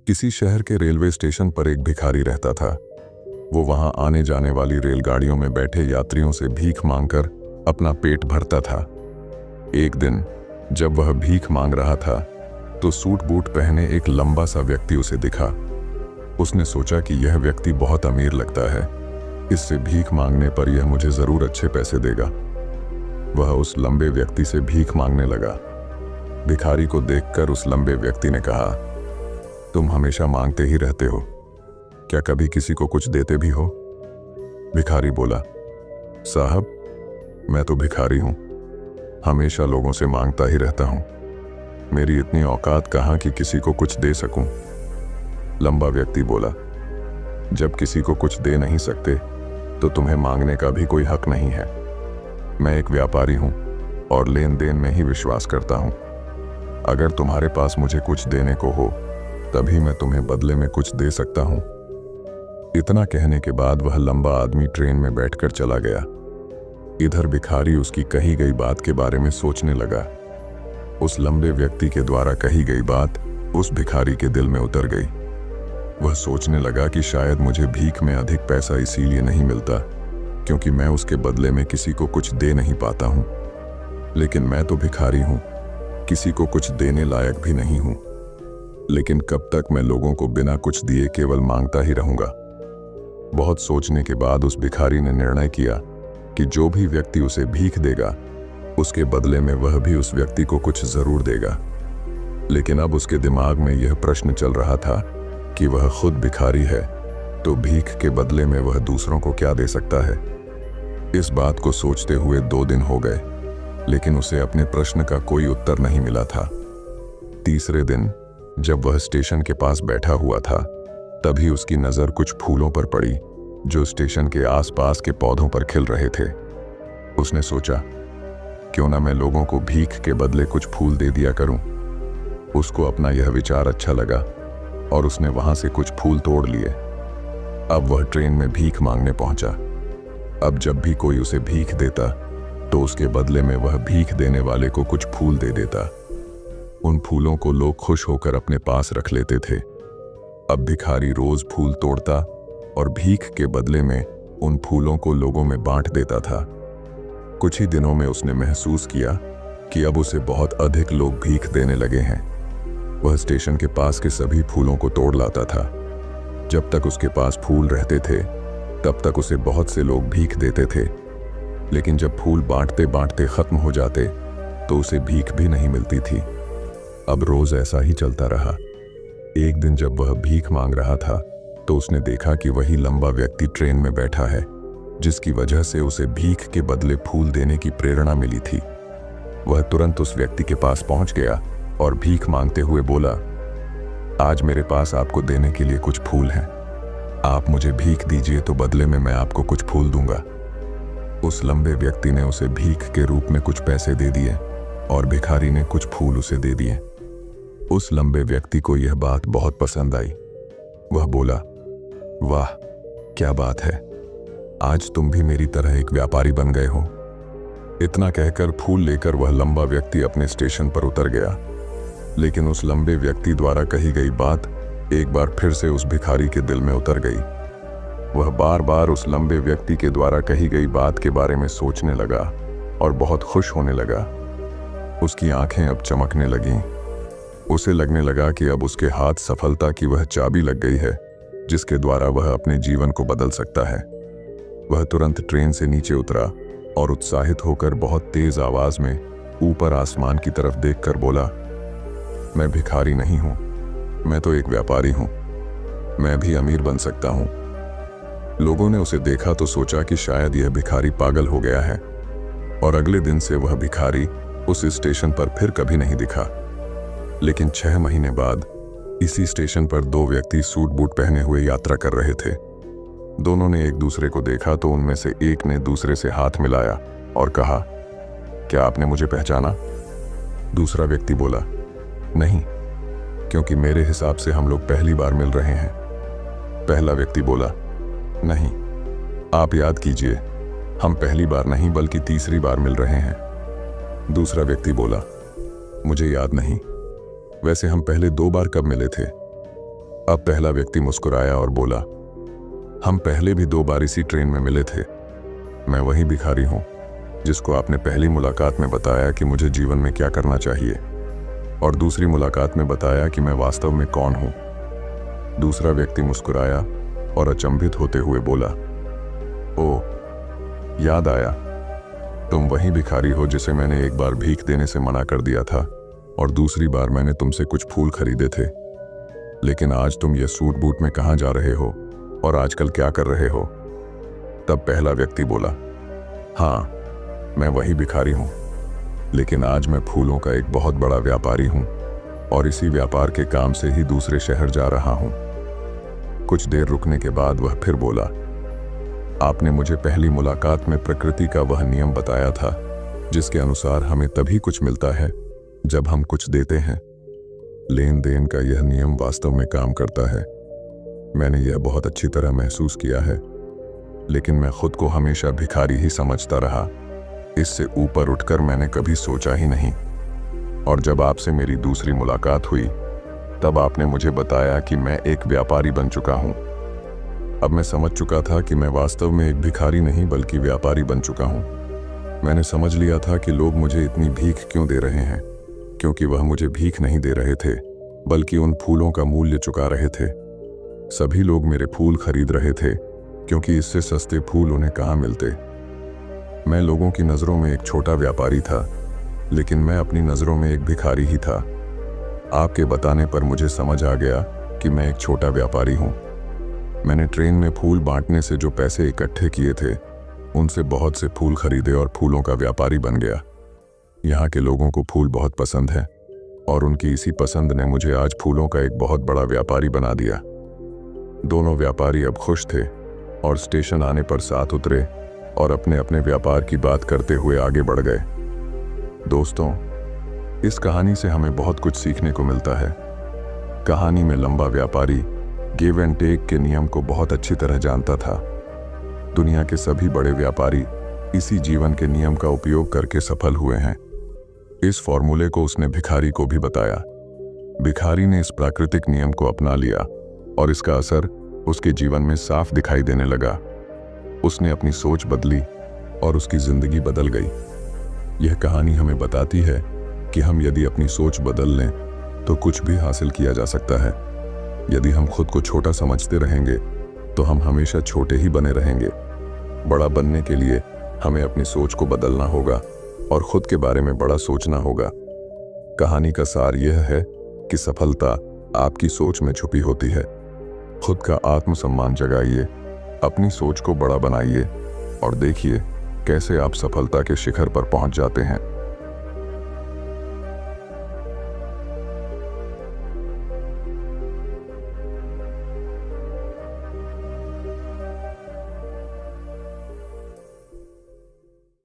किसी शहर के रेलवे स्टेशन पर एक भिखारी रहता था। वो वहां आने जाने वाली रेलगाड़ियों में बैठे यात्रियों से भीख मांगकर अपना पेट भरता था। एक दिन जब वह भीख मांग रहा था तो सूट बूट पहने एक लंबा सा व्यक्ति उसे दिखा। उसने सोचा कि यह व्यक्ति बहुत अमीर लगता है, इससे भीख मांगने पर यह मुझे जरूर अच्छे पैसे देगा। वह उस लंबे व्यक्ति से भीख मांगने लगा। भिखारी को देखकर उस लंबे व्यक्ति ने कहा, तुम हमेशा मांगते ही रहते हो, क्या कभी किसी को कुछ देते भी हो? भिखारी बोला, साहब, मैं तो भिखारी हूं, हमेशा लोगों से मांगता ही रहता हूं। मेरी इतनी औकात कहां कि किसी को कुछ दे सकूं। लंबा व्यक्ति बोला, जब किसी को कुछ दे नहीं सकते तो तुम्हें मांगने का भी कोई हक नहीं है। मैं एक व्यापारी हूं और लेन देन में ही विश्वास करता हूं। अगर तुम्हारे पास मुझे कुछ देने को हो तभी मैं तुम्हें बदले में कुछ दे सकता हूं। इतना कहने के बाद वह लंबा आदमी ट्रेन में बैठकर चला गया। इधर भिखारी उसकी कही गई बात के बारे में सोचने लगा। उस लंबे व्यक्ति के द्वारा कही गई बात उस भिखारी के दिल में उतर गई। वह सोचने लगा कि शायद मुझे भीख में अधिक पैसा इसीलिए नहीं मिलता क्योंकि मैं उसके बदले में किसी को कुछ दे नहीं पाता हूं। लेकिन मैं तो भिखारी हूं, किसी को कुछ देने लायक भी नहीं हूं। लेकिन कब तक मैं लोगों को बिना कुछ दिए केवल मांगता ही रहूंगा? बहुत सोचने के बाद उस भिखारी ने निर्णय किया कि जो भी व्यक्ति उसे भीख देगा उसके बदले में वह भी उस व्यक्ति को कुछ जरूर देगा। लेकिन अब उसके दिमाग में यह प्रश्न चल रहा था कि वह खुद भिखारी है तो भीख के बदले में वह दूसरों को क्या दे सकता है। इस बात को सोचते हुए 2 दिन हो गए, लेकिन उसे अपने प्रश्न का कोई उत्तर नहीं मिला था। तीसरे दिन जब वह स्टेशन के पास बैठा हुआ था तभी उसकी नजर कुछ फूलों पर पड़ी जो स्टेशन के आसपास के पौधों पर खिल रहे थे। उसने सोचा, क्यों ना मैं लोगों को भीख के बदले कुछ फूल दे दिया करूं। उसको अपना यह विचार अच्छा लगा और उसने वहां से कुछ फूल तोड़ लिए। अब वह ट्रेन में भीख मांगने पहुंचा। अब जब भी कोई उसे भीख देता तो उसके बदले में वह भीख देने वाले को कुछ फूल दे देता। उन फूलों को लोग खुश होकर अपने पास रख लेते थे। अब भिखारी रोज फूल तोड़ता और भीख के बदले में उन फूलों को लोगों में बांट देता था। कुछ ही दिनों में उसने महसूस किया कि अब उसे बहुत अधिक लोग भीख देने लगे हैं। वह स्टेशन के पास के सभी फूलों को तोड़ लाता था। जब तक उसके पास फूल रहते थे तब तक उसे बहुत से लोग भीख देते थे, लेकिन जब फूल बांटते बांटते खत्म हो जाते तो उसे भीख भी नहीं मिलती थी। अब रोज ऐसा ही चलता रहा। एक दिन जब वह भीख मांग रहा था तो उसने देखा कि वही लंबा व्यक्ति ट्रेन में बैठा है जिसकी वजह से उसे भीख के बदले फूल देने की प्रेरणा मिली थी। वह तुरंत उस व्यक्ति के पास पहुंच गया और भीख मांगते हुए बोला, आज मेरे पास आपको देने के लिए कुछ फूल हैं। आप मुझे भीख दीजिए तो बदले में मैं आपको कुछ फूल दूंगा। उस लंबे व्यक्ति ने उसे भीख के रूप में कुछ पैसे दे दिए और भिखारी ने कुछ फूल उसे दे दिए। उस लंबे व्यक्ति को यह बात बहुत पसंद आई। वह बोला, वाह, क्या बात है, आज तुम भी मेरी तरह एक व्यापारी बन गए हो। इतना कहकर फूल लेकर वह लंबा व्यक्ति अपने स्टेशन पर उतर गया। लेकिन उस लंबे व्यक्ति द्वारा कही गई बात एक बार फिर से उस भिखारी के दिल में उतर गई। वह बार बार उस लंबे व्यक्ति के द्वारा कही गई बात के बारे में सोचने लगा और बहुत खुश होने लगा। उसकी आंखें अब चमकने लगीं। उसे लगने लगा कि अब उसके हाथ सफलता की वह चाबी लग गई है जिसके द्वारा वह अपने जीवन को बदल सकता है। वह तुरंत ट्रेन से नीचे उतरा और उत्साहित होकर बहुत तेज आवाज में ऊपर आसमान की तरफ देखकर बोला, मैं भिखारी नहीं हूं, मैं तो एक व्यापारी हूं, मैं भी अमीर बन सकता हूं। लोगों ने उसे देखा तो सोचा कि शायद यह भिखारी पागल हो गया है और अगले दिन से वह भिखारी उस स्टेशन पर फिर कभी नहीं दिखा। लेकिन 6 महीने बाद इसी स्टेशन पर 2 व्यक्ति सूट बूट पहने हुए यात्रा कर रहे थे। दोनों ने एक दूसरे को देखा तो उनमें से एक ने दूसरे से हाथ मिलाया और कहा, क्या आपने मुझे पहचाना? दूसरा व्यक्ति बोला, नहीं, क्योंकि मेरे हिसाब से हम लोग पहली बार मिल रहे हैं। पहला व्यक्ति बोला, नहीं, आप याद कीजिए, हम पहली बार नहीं बल्कि तीसरी बार मिल रहे हैं। दूसरा व्यक्ति बोला, मुझे याद नहीं, वैसे हम पहले 2 बार कब मिले थे? अब पहला व्यक्ति मुस्कुराया और बोला, हम पहले भी 2 बार इसी ट्रेन में मिले थे। मैं वही भिखारी हूं जिसको आपने पहली मुलाकात में बताया कि मुझे जीवन में क्या करना चाहिए, और दूसरी मुलाकात में बताया कि मैं वास्तव में कौन हूं। दूसरा व्यक्ति मुस्कुराया और अचंभित होते हुए बोला, ओ, याद आया, तुम वही भिखारी हो जिसे मैंने एक बार भीख देने से मना कर दिया था और दूसरी बार मैंने तुमसे कुछ फूल खरीदे थे। लेकिन आज तुम ये सूट बूट में कहाँ जा रहे हो और आजकल क्या कर रहे हो? तब पहला व्यक्ति बोला, हाँ, मैं वही भिखारी हूं, लेकिन आज मैं फूलों का एक बहुत बड़ा व्यापारी हूं और इसी व्यापार के काम से ही दूसरे शहर जा रहा हूं। कुछ देर रुकने के बाद वह फिर बोला, आपने मुझे पहली मुलाकात में प्रकृति का वह नियम बताया था जिसके अनुसार हमें तभी कुछ मिलता है जब हम कुछ देते हैं। लेन देन का यह नियम वास्तव में काम करता है। मैंने यह बहुत अच्छी तरह महसूस किया है, लेकिन मैं खुद को हमेशा भिखारी ही समझता रहा। इससे ऊपर उठकर मैंने कभी सोचा ही नहीं। और जब आपसे मेरी दूसरी मुलाकात हुई तब आपने मुझे बताया कि मैं एक व्यापारी बन चुका हूं। अब मैं समझ चुका था कि मैं वास्तव में एक भिखारी नहीं बल्कि व्यापारी बन चुका हूं। मैंने समझ लिया था कि लोग मुझे इतनी भीख क्यों दे रहे हैं, क्योंकि वह मुझे भीख नहीं दे रहे थे बल्कि उन फूलों का मूल्य चुका रहे थे। सभी लोग मेरे फूल खरीद रहे थे क्योंकि इससे सस्ते फूल उन्हें कहाँ मिलते। मैं लोगों की नज़रों में एक छोटा व्यापारी था, लेकिन मैं अपनी नज़रों में एक भिखारी ही था। आपके बताने पर मुझे समझ आ गया कि मैं एक छोटा व्यापारी हूँ। मैंने ट्रेन में फूल बांटने से जो पैसे इकट्ठे किए थे उनसे बहुत से फूल खरीदे और फूलों का व्यापारी बन गया। यहाँ के लोगों को फूल बहुत पसंद है और उनकी इसी पसंद ने मुझे आज फूलों का एक बहुत बड़ा व्यापारी बना दिया। दोनों व्यापारी अब खुश थे और स्टेशन आने पर साथ उतरे और अपने अपने व्यापार की बात करते हुए आगे बढ़ गए। दोस्तों, इस कहानी से हमें बहुत कुछ सीखने को मिलता है। कहानी में लंबा व्यापारी गिव एंड टेक के नियम को बहुत अच्छी तरह जानता था। दुनिया के सभी बड़े व्यापारी इसी जीवन के नियम का उपयोग करके सफल हुए हैं। इस फॉर्मूले को उसने भिखारी को भी बताया। भिखारी ने इस प्राकृतिक नियम को अपना लिया और इसका असर उसके जीवन में साफ दिखाई देने लगा। उसने अपनी सोच बदली और उसकी जिंदगी बदल गई। यह कहानी हमें बताती है कि हम यदि अपनी सोच बदल लें तो कुछ भी हासिल किया जा सकता है। यदि हम खुद को छोटा समझते रहेंगे तो हम हमेशा छोटे ही बने रहेंगे। बड़ा बनने के लिए हमें अपनी सोच को बदलना होगा और खुद के बारे में बड़ा सोचना होगा। कहानी का सार यह है कि सफलता आपकी सोच में छुपी होती है। खुद का आत्मसम्मान जगाइए, अपनी सोच को बड़ा बनाइए और देखिए कैसे आप सफलता के शिखर पर पहुंच जाते हैं।